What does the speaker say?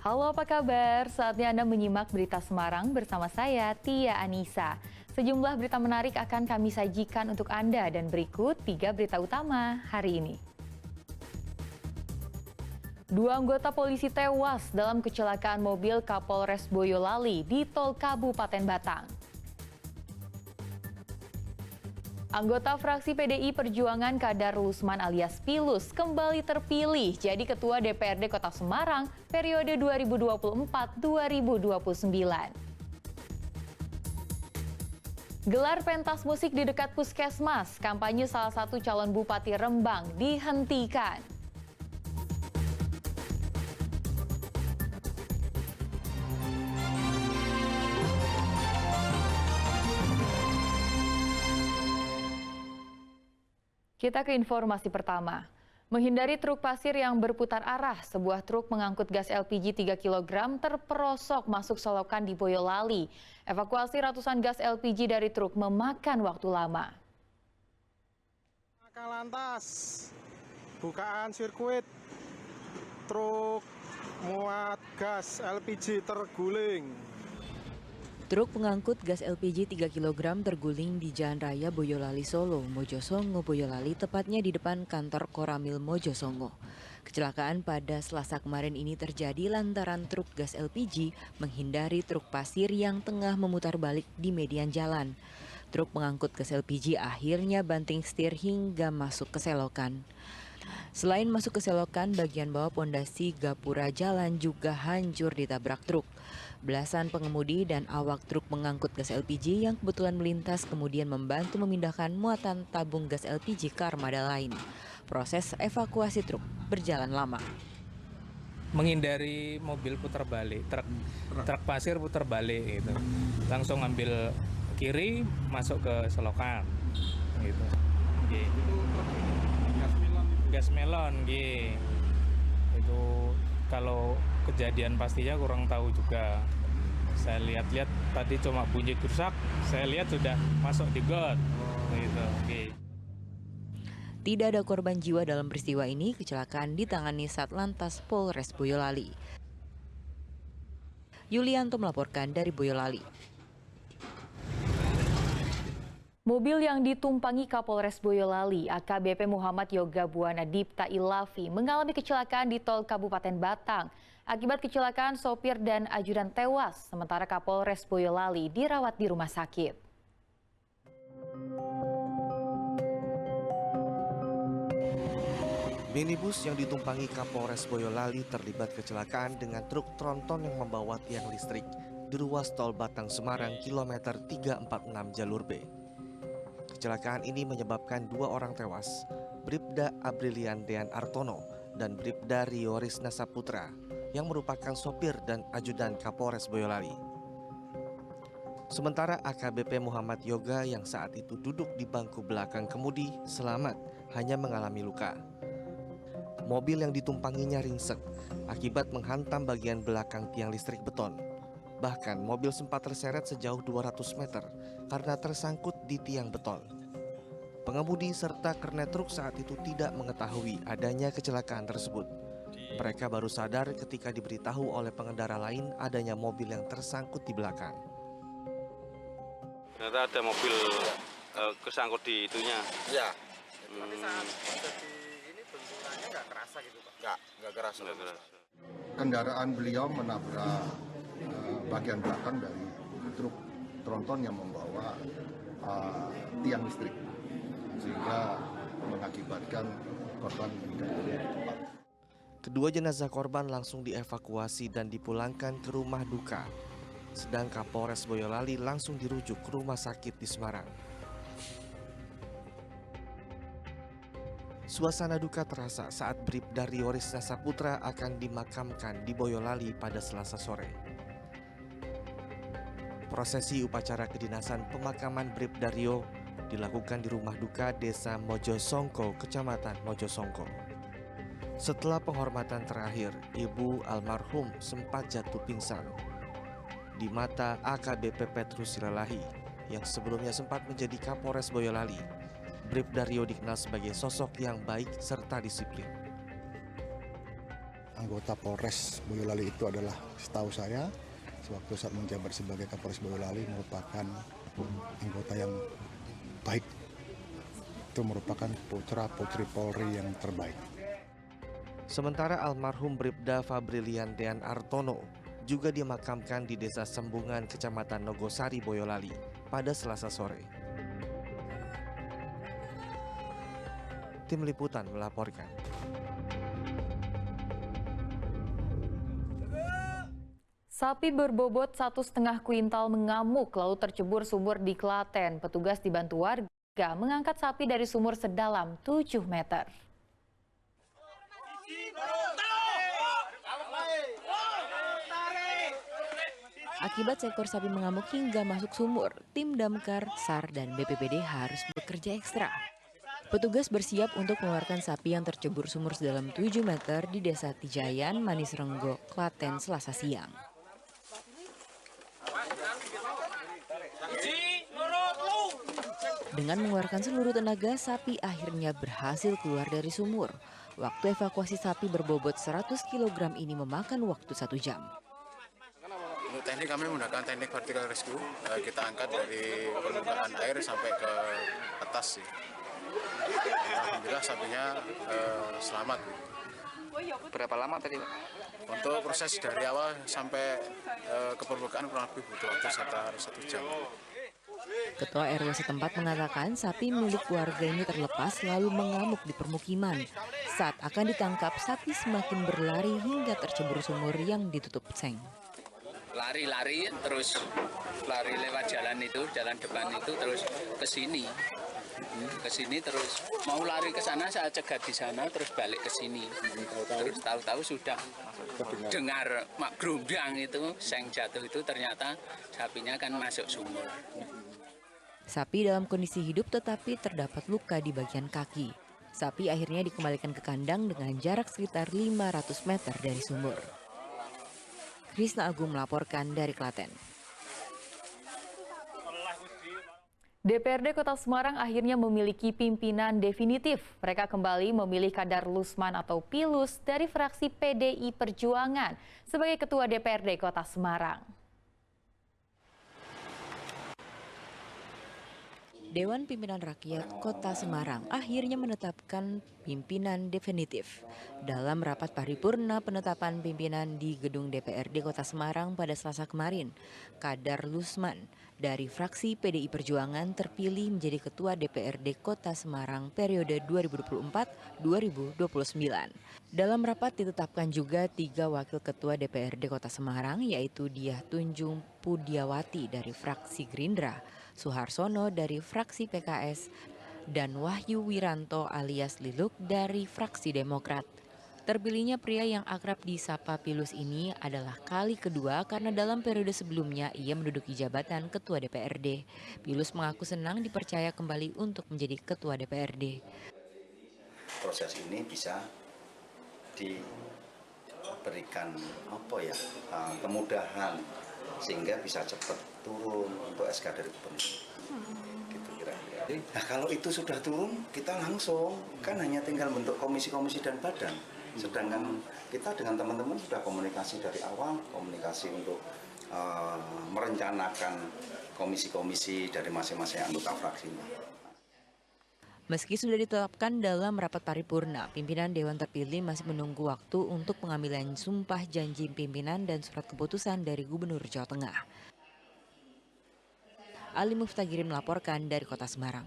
Halo, apa kabar? Saatnya Anda menyimak berita Semarang bersama saya, Tia Anissa. Sejumlah berita menarik akan kami sajikan untuk Anda dan berikut 3 berita utama hari ini. 2 anggota polisi tewas dalam kecelakaan mobil Kapolres Boyolali di Tol Kabupaten Batang. Anggota fraksi PDI Perjuangan Kadar Lusman alias Pilus kembali terpilih jadi Ketua DPRD Kota Semarang periode 2024-2029. Gelar pentas musik di dekat Puskesmas, kampanye salah satu calon Bupati Rembang dihentikan. Kita ke informasi pertama. Menghindari truk pasir yang berputar arah, sebuah truk mengangkut gas LPG 3 kg terperosok masuk selokan di Boyolali. Evakuasi ratusan gas LPG dari truk memakan waktu lama. Laka lantas, bukaan sirkuit, truk muat gas LPG terguling. Truk pengangkut gas LPG 3 kg terguling di Jalan Raya Boyolali Solo, Mojosongo, Boyolali, tepatnya di depan kantor Koramil Mojosongo. Kecelakaan pada Selasa kemarin ini terjadi lantaran truk gas LPG menghindari truk pasir yang tengah memutar balik di median jalan. Truk pengangkut gas LPG akhirnya banting setir hingga masuk ke selokan. Selain masuk ke selokan, bagian bawah pondasi gapura jalan juga hancur ditabrak truk. Belasan pengemudi dan awak truk pengangkut gas LPG yang kebetulan melintas kemudian membantu memindahkan muatan tabung gas LPG ke armada lain. Proses evakuasi truk berjalan lama. Menghindari mobil putar balik, truk pasir putar balik gitu. Langsung ambil kiri masuk ke selokan gitu. Itu Gas melon gitu. Itu kalau kejadian pastinya kurang tahu juga. Saya lihat-lihat tadi cuma bunyi gerusak, saya lihat sudah masuk di got gitu. Tidak ada korban jiwa dalam peristiwa ini. Kecelakaan ditangani Satlantas Polres Boyolali. Yulianto melaporkan dari Boyolali. Mobil yang ditumpangi Kapolres Boyolali, AKBP Muhammad Yoga Buana Dipta Ilafi, mengalami kecelakaan di Tol Kabupaten Batang. Akibat kecelakaan, sopir dan ajudan tewas, sementara Kapolres Boyolali dirawat di rumah sakit. Minibus yang ditumpangi Kapolres Boyolali terlibat kecelakaan dengan truk tronton yang membawa tiang listrik di ruas tol Batang Semarang kilometer 346 jalur B. Kecelakaan ini menyebabkan 2 orang tewas, Bribda Abrilian Dean Artono dan Bribda Rio Risna Saputra, yang merupakan sopir dan ajudan Kapolres Boyolali. Sementara AKBP Muhammad Yoga yang saat itu duduk di bangku belakang kemudi selamat, hanya mengalami luka. Mobil yang ditumpanginya ringsek akibat menghantam bagian belakang tiang listrik beton. Bahkan mobil sempat terseret sejauh 200 meter karena tersangkut di tiang beton. Pengemudi serta kernet truk saat itu tidak mengetahui adanya kecelakaan tersebut. Mereka baru sadar ketika diberitahu oleh pengendara lain adanya mobil yang tersangkut di belakang. Ternyata ada mobil kesangkut di itunya. Ya. Tapi saat jadi ini benturannya nggak kerasa gitu Pak? Nggak kerasa. Kendaraan beliau menabrak bagian belakang dari truk tronton yang membawa tiang listrik, sehingga mengakibatkan korban meninggal dunia di tempat. Kedua jenazah korban langsung dievakuasi dan dipulangkan ke rumah duka, sedang Kapolres Boyolali langsung dirujuk ke rumah sakit di Semarang. Suasana duka terasa saat Bribda Rio Risna Saputra akan dimakamkan di Boyolali pada Selasa sore. Prosesi upacara kedinasan pemakaman Bribda Rio dilakukan di rumah duka Desa Mojosongko, Kecamatan Mojosongko. Setelah penghormatan terakhir, ibu almarhum sempat jatuh pingsan. Di mata AKBP Petrus Silalahi, yang sebelumnya sempat menjadi Kapolres Boyolali, Bribda Rio dikenal sebagai sosok yang baik serta disiplin. anggota Polres Boyolali itu adalah, setahu saya, sewaktu saat menjabat sebagai Kapolres Boyolali merupakan anggota yang baik. Itu merupakan putra-putri Polri yang terbaik. Sementara almarhum Bribda Fabrilian Dean Artono juga dimakamkan di Desa Sembungan, Kecamatan Nogosari, Boyolali pada Selasa sore. Tim Liputan melaporkan. Sapi berbobot 1,5 kuintal mengamuk lalu tercebur sumur di Klaten. Petugas dibantu warga mengangkat sapi dari sumur sedalam 7 meter. Akibat seekor sapi mengamuk hingga masuk sumur, tim damkar, SAR, dan BPBD harus bekerja ekstra. Petugas bersiap untuk mengeluarkan sapi yang tercebur sumur sedalam 7 meter di Desa Tijayan, Manis Renggo, Klaten, Selasa siang. Dengan mengeluarkan seluruh tenaga, sapi akhirnya berhasil keluar dari sumur. Waktu evakuasi sapi berbobot 100 kg ini memakan waktu 1 jam. Untuk teknik kami menggunakan teknik vertical rescue. Kita angkat dari permukaan air sampai ke atas sih. Alhamdulillah sapinya selamat. Berapa lama tadi, Pak? Untuk proses dari awal sampai ke permukaan kurang lebih butuh waktu sekitar 1 jam. Ketua RW setempat mengatakan sapi milik warga ini terlepas lalu mengamuk di permukiman. Saat akan ditangkap, sapi semakin berlari hingga tercebur sumur yang ditutup seng. Lari-lari terus lari lewat jalan itu, jalan depan itu terus ke sini. Terus mau lari ke sana, saya cegat di sana terus balik ke sini. Terus tahu-tahu sudah dengar mak gerundang itu, seng jatuh itu ternyata sapinya kan masuk sumur. Sapi dalam kondisi hidup tetapi terdapat luka di bagian kaki. Sapi akhirnya dikembalikan ke kandang dengan jarak sekitar 500 meter dari sumur. Krisna Agung melaporkan dari Klaten. DPRD Kota Semarang akhirnya memiliki pimpinan definitif. Mereka kembali memilih Kadar Lusman atau Pilus dari fraksi PDI Perjuangan sebagai Ketua DPRD Kota Semarang. Dewan Pimpinan Rakyat Kota Semarang akhirnya menetapkan pimpinan definitif. Dalam rapat paripurna penetapan pimpinan di gedung DPRD Kota Semarang pada Selasa kemarin, Kadar Lusman dari fraksi PDI Perjuangan terpilih menjadi Ketua DPRD Kota Semarang periode 2024-2029. Dalam rapat ditetapkan juga 3 wakil Ketua DPRD Kota Semarang, yaitu Diah Tunjung Pudiawati dari fraksi Gerindra, Suharsono dari fraksi PKS, dan Wahyu Wiranto alias Liluk dari fraksi Demokrat. Terpilihnya pria yang akrab disapa Pilus ini adalah kali kedua karena dalam periode sebelumnya ia menduduki jabatan Ketua DPRD. Pilus mengaku senang dipercaya kembali untuk menjadi Ketua DPRD. Proses ini bisa diberikan kemudahan sehingga bisa cepat turun untuk SK dari gubernur. Gitu kira-kira. Nah kalau itu sudah turun, kita langsung kan hanya tinggal bentuk komisi-komisi dan badan. Sedangkan kita dengan teman-teman sudah komunikasi dari awal, komunikasi untuk merencanakan komisi-komisi dari masing-masing anggota fraksinya. Meski sudah ditetapkan dalam rapat paripurna, pimpinan Dewan terpilih masih menunggu waktu untuk pengambilan sumpah janji pimpinan dan surat keputusan dari Gubernur Jawa Tengah. Ali Muftagirin melaporkan dari Kota Semarang.